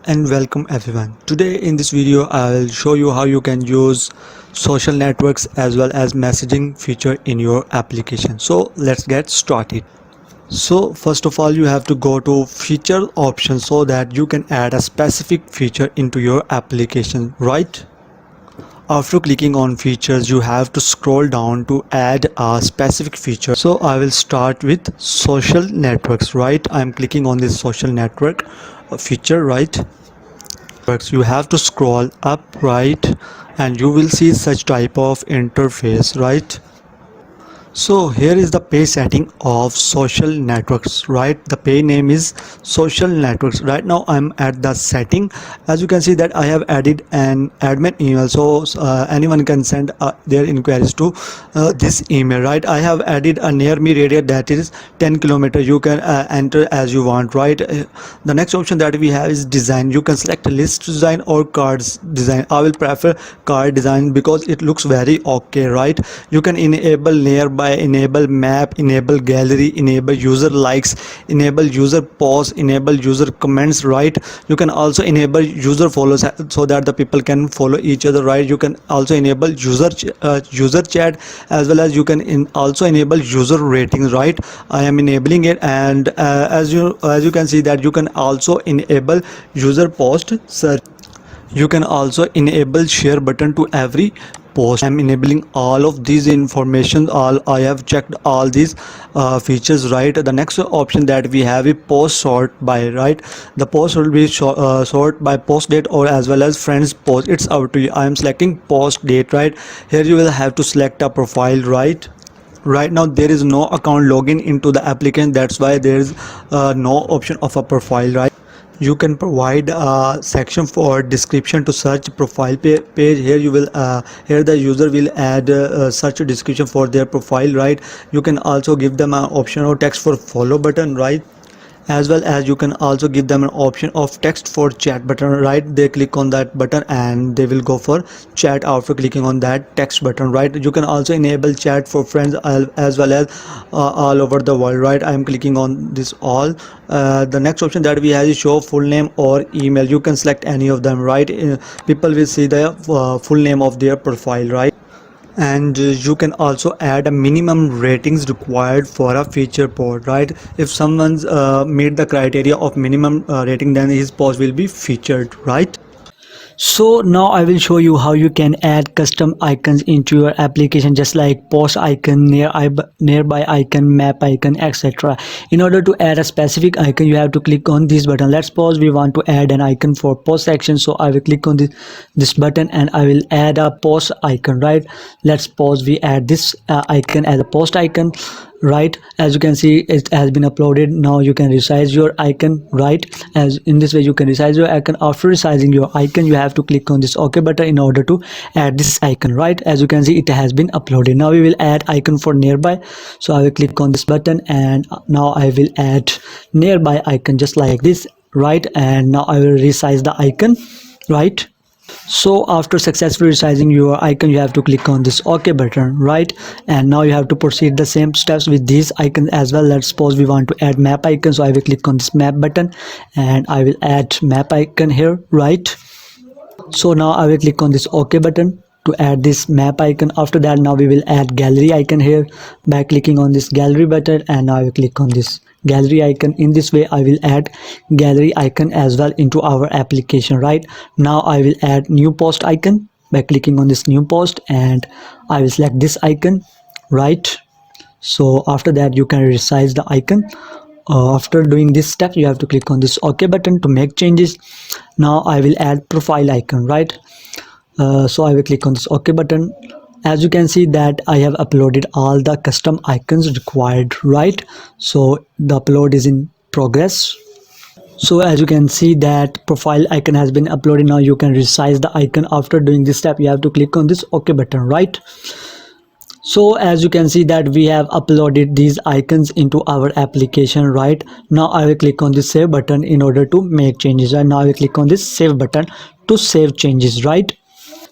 and welcome everyone. Today in this video I will show you how you can use social networks as well as messaging feature in your application. So let's get started. So first of all you have to go to feature option so that you can add a specific feature into your application, right? After clicking on features you have to scroll down to add a specific feature. So I will start with social networks, right? I'm clicking on this social network feature, right? You have to scroll up, right, and you will see such type of interface, right? So here is the page setting of social networks, right? The page name is social networks. Right now I'm at the setting. As you can see that I have added an admin email, so anyone can send their inquiries to this email, right? I have added a near me radius that is 10 kilometer. You can enter as you want, right? The next option that we have is design. You can select list design or cards design. I will prefer card design because it looks very okay, right? You can enable nearby, enable map, enable gallery, enable user likes, enable user pause, enable user comments, right? You can also enable user follows so that the people can follow each other, right? You can also enable user chat, as well as you can also enable user ratings, right? I am enabling it, and as you can see that you can also enable user post search. You can also enable share button to every post. I'm enabling all of these information. I have checked all these features, right? The next option that we have is post sort by, right? The post will be sort by post date or as well as friends post. It's up to you. I am selecting post date, right? Here you will have to select a profile, right? Right now there is no account login into the application, that's why there is no option of a profile, right? You can provide a section for description to search profile page. Here you will here the user will add search description for their profile, right? You can also give them an option or text for follow button, right? As well as you can also give them an option of text for chat button, right? They click on that button and they will go for chat after clicking on that text button, right? You can also enable chat for friends as well as all over the world, right? I am clicking on this all. The next option that we have is show full name or email. You can select any of them, right? People will see the full name of their profile, right? And you can also add a minimum ratings required for a feature pod, right? If someone's meet the criteria of minimum rating, then his post will be featured, right? So now I will show you how you can add custom icons into your application, just like post icon, nearby icon, map icon, etc. In order to add a specific icon you have to click on this button. Let's suppose we want to add an icon for post section, so I will click on this button and I will add a post icon, right? Let's suppose we add this icon as a post icon, right? As you can see it has been uploaded. Now you can resize your icon, right? As in this way you can resize your icon. After resizing your icon you have to click on this OK button in order to add this icon, right? As you can see it has been uploaded. Now we will add icon for nearby, so I will click on this button and now I will add nearby icon just like this, right? And now I will resize the icon, right? So after successfully resizing your icon you have to click on this OK button, right? And now you have to proceed the same steps with these icons as well. Let's suppose we want to add map icon, so I will click on this map button and I will add map icon here, right? So now I will click on this OK button to add this map icon. After that now we will add gallery icon here by clicking on this gallery button, and now I will click on this gallery icon. In this way I will add gallery icon as well into our application, right? Now I will add new post icon by clicking on this new post and I will select this icon, right? So after that you can resize the icon. After doing this step you have to click on this OK button to make changes. Now I will add profile icon, right? So I will click on this OK button. As you can see that I have uploaded all the custom icons required, right? So the upload is in progress. So as you can see that profile icon has been uploaded. Now you can resize the icon. After doing this step you have to click on this OK button, right? So as you can see that we have uploaded these icons into our application, right? Now I will click on this save button in order to make changes, and now I will click on this save button to save changes, right?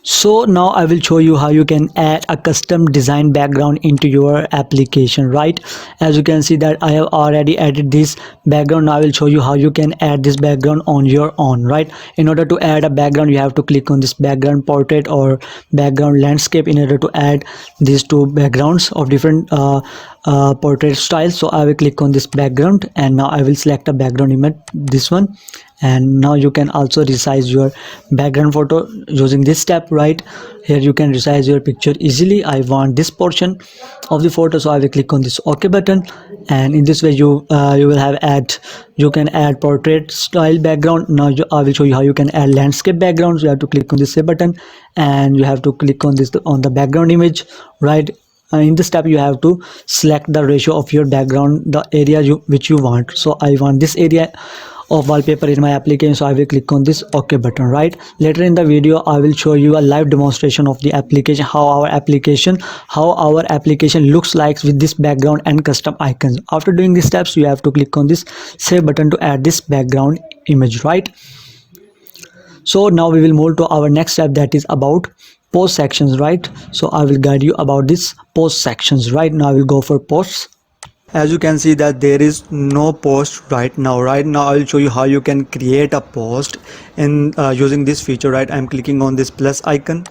So now I will show you how you can add a custom design background into your application, right? As you can see that I have already added this background. Now I will show you how you can add this background on your own, right? In order to add a background, you have to click on this background portrait or background landscape in order to add these two backgrounds of different portrait styles. So I will click on this background and now I will select a background image, this one, and now you can also resize your background photo using this step, right? Here you can resize your picture easily. I want this portion of the photo, so I will click on this OK button, and in this way you will have you can add portrait style background. Now I will show you how you can add landscape backgrounds. You have to click on this save button and you have to click on this on the background image, right? In this step you have to select the ratio of your background, the area which you want. So I want this area of wallpaper in my application, so I will click on this OK button, right? Later in the video I will show you a live demonstration of the application, how our application looks like with this background and custom icons. After doing these steps you have to click on this save button to add this background image, right? So now we will move to our next step, that is about post sections, right? So I will guide you about this post sections. Right now I will go for posts. As you can see that there is no post right now. I will show you how you can create a post in using this feature, right? I'm clicking on this plus icon.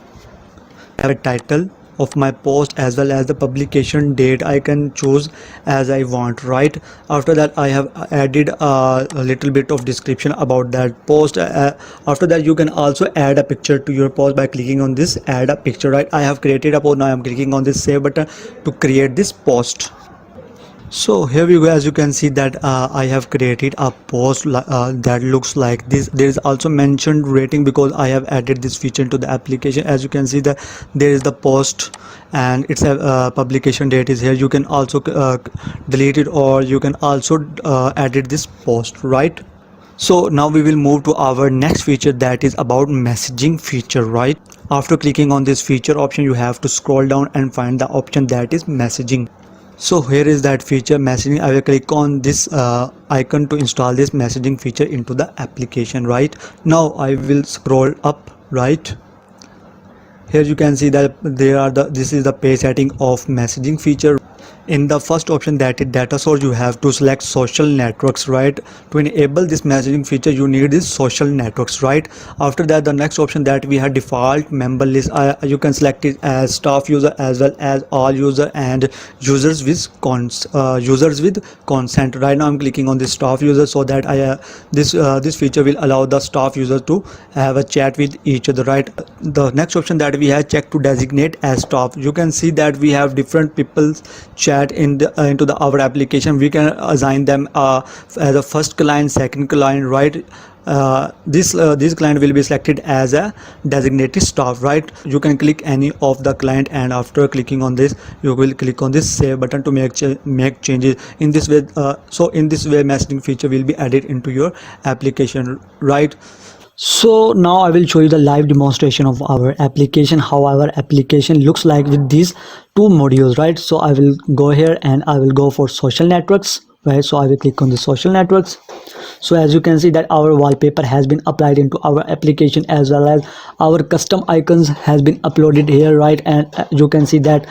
I have a title of my post as well as the publication date. I can choose as I want, right? After that I have added a little bit of description about that post. After that you can also add a picture to your post by clicking on this add a picture, right? I have created a post. Now I'm clicking on this save button to create this post. So here we go. As you can see that I have created a post that looks like this. There is also mentioned rating because I have added this feature into the application. As you can see that there is the post and its a publication date is here. You can also delete it, or you can also edit this post, right? So now we will move to our next feature, that is about messaging feature, right? After clicking on this feature option you have to scroll down and find the option that is messaging. So here is that feature, messaging. I will click on this icon to install this messaging feature into the application, right? Now I will scroll up, right? Here you can see that this is the page setting of messaging feature. In the first option, that is data source, you have to select social networks, right? To enable this messaging feature you need this social networks, right? After that, the next option that we have default member list, you can select it as staff user as well as all user and users with consent. Right now I'm clicking on this staff user so that this feature will allow the staff user to have a chat with each other, right? The next option that we have checked to designate as staff. You can see that we have different people's chat into our application. We can assign them as a first client, second client, right? This client will be selected as a designated staff, right? You can click any of the client, and after clicking on this you will click on this save button to make changes. In this way messaging feature will be added into your application, right? So now I will show you the live demonstration of our application, how our application looks like with these two modules, right? So I will go here and I will go for social networks, right? So I will click on the social networks. So as you can see that our wallpaper has been applied into our application, as well as our custom icons has been uploaded here, right? And you can see that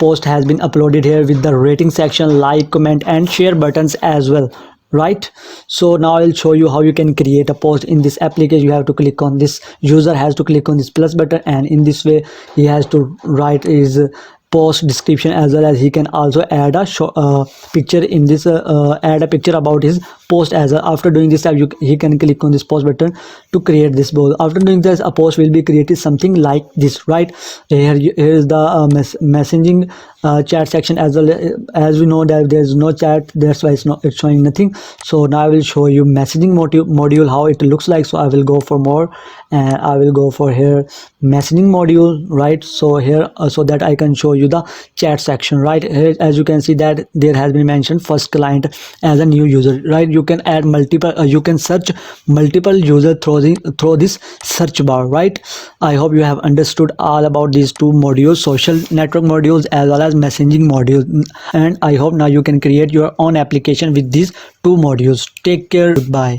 post has been uploaded here with the rating section, like, comment and share buttons as well, right? So now I'll show you how you can create a post in this application. You have to click on this, user has to click on this plus button, and in this way he has to write his post description, as well as he can also add a picture in this add a picture about his post as well. After doing this, he can click on this post button to create this post. After doing this, a post will be created something like this, right? Here is the messaging chat section, as well as we know that there's no chat, that's why it's showing nothing. So now I will show you messaging module how it looks like. So I will go for more and I will go for here messaging module, right? So here so that I can show you the chat section, right? Here, as you can see that there has been mentioned first client as a new user, right? You can add multiple you can search multiple user through this search bar, right? I hope you have understood all about these two modules, social network modules as well as messaging modules, and I hope now you can create your own application with these two modules. Take care, goodbye.